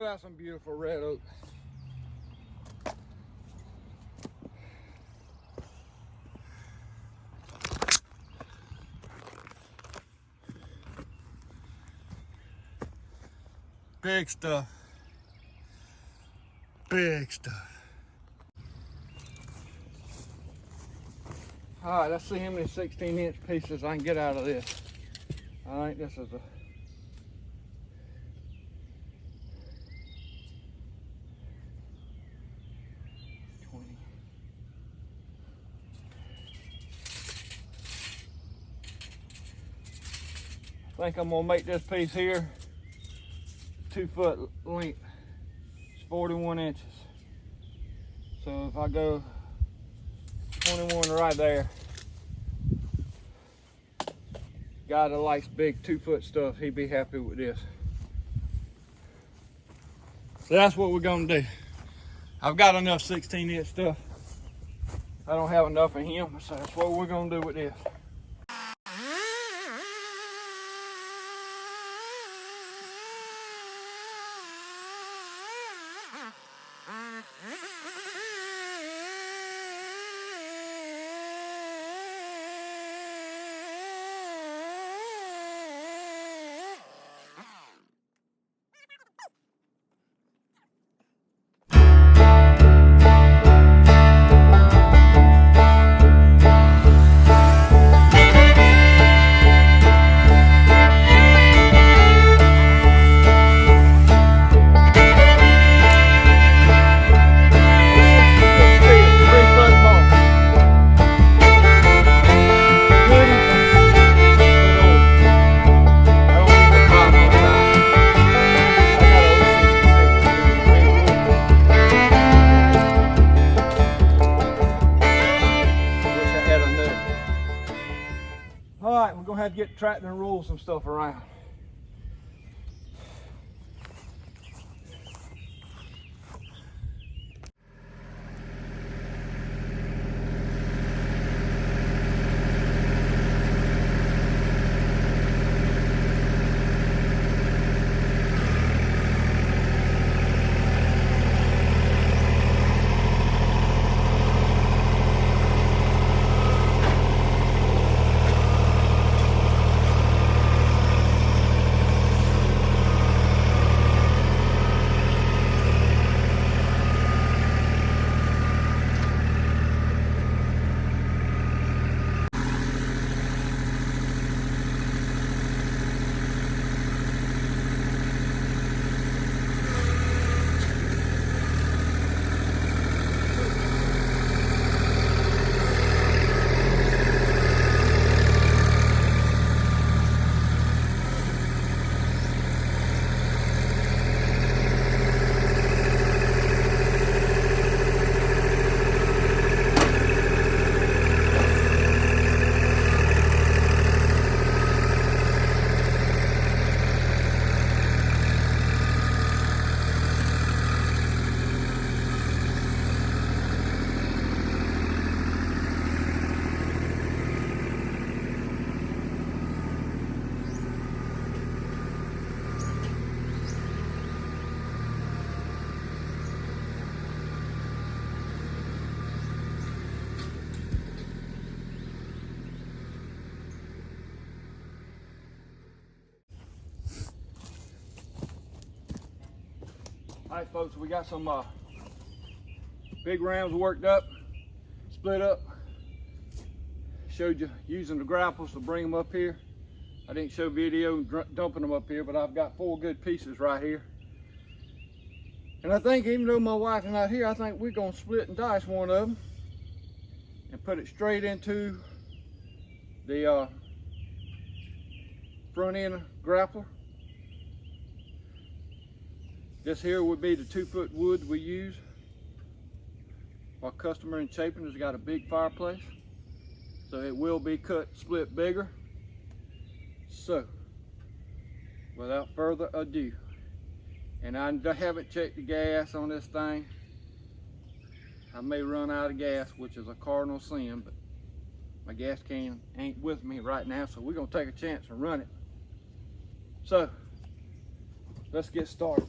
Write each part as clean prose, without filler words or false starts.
Got some beautiful red oak. Big stuff. Big stuff. All right, let's see how many 16-inch pieces I can get out of this. I think this is a 20. I think I'm gonna make this piece here 2 foot length. It's 41 inches. So if I go 21 right there, guy that likes big 2 foot stuff, he'd be happy with this. So that's what we're gonna do. I've got enough 16-inch stuff. I don't have enough of him, so that's what we're gonna do with this. Alright, we're going to have to get the tractor and roll some stuff around. Alright folks, we got some big rams worked up, split up. Showed you using the grapples to bring them up here. I didn't show video dumping them up here, but I've got 4 good pieces right here. And I think even though my wife is not here, I think we're gonna split and dice one of them and put it straight into the front end grappler. This here would be the 2 foot wood we use. Our customer in Chapin has got a big fireplace, so it will be cut, split bigger. So, without further ado, and I haven't checked the gas on this thing. I may run out of gas, which is a cardinal sin, but my gas can ain't with me right now, so we're gonna take a chance and run it. So, let's get started.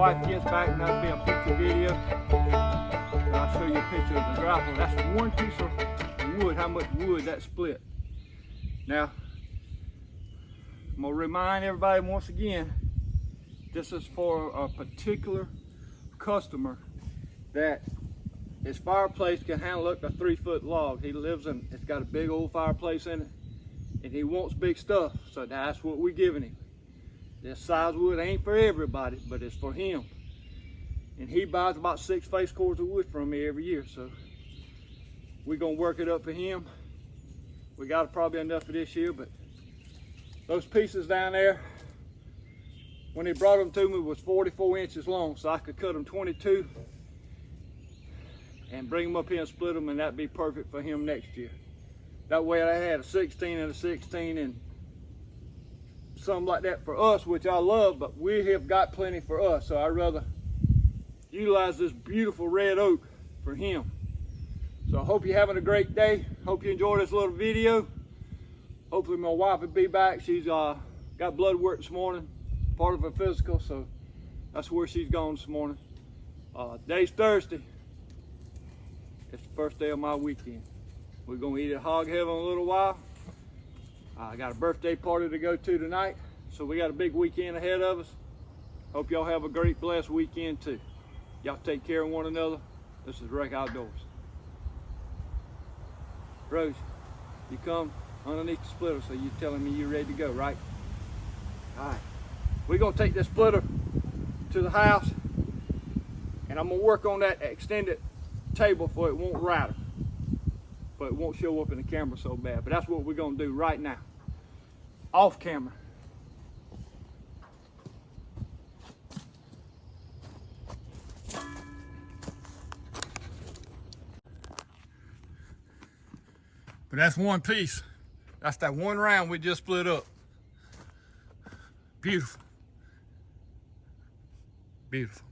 wife gets back, and that'll be a future video. I'll show you a picture of the grapple. That's one piece of wood, how much wood that split. Now, I'm gonna remind everybody once again, this is for a particular customer that his fireplace can handle up to 3-foot log. He lives in, it's got a big old fireplace in it, and he wants big stuff, so that's what we're giving him. This size wood ain't for everybody, but it's for him. And he buys about 6 face cords of wood from me every year, so we're gonna work it up for him. We got probably enough for this year, but those pieces down there, when he brought them to me, was 44 inches long, so I could cut them 22 and bring them up here and split them, and that'd be perfect for him next year. That way I had a 16 and a 16 and something like that for us, which I love, but we have got plenty for us, so I'd rather utilize this beautiful red oak for him. So I hope you're having a great day. Hope you enjoyed this little video. Hopefully my wife will be back. She's got blood work this morning, part of her physical, so that's where she's gone this morning. Today's Thursday. It's the first day of my weekend. We're gonna eat at Hog Heaven in a little while. I got a birthday party to go to tonight, so we got a big weekend ahead of us. Hope y'all have a great, blessed weekend too. Y'all take care of one another. This is Wreck Outdoors. Rose, you come underneath the splitter, so you're telling me you're ready to go, right? All right. We're gonna take this splitter to the house, and I'm gonna work on that extended table so it won't rattle, but it won't show up in the camera so bad. But that's what we're gonna do right now, off camera. But that's one piece. That's that one round we just split up. Beautiful. Beautiful.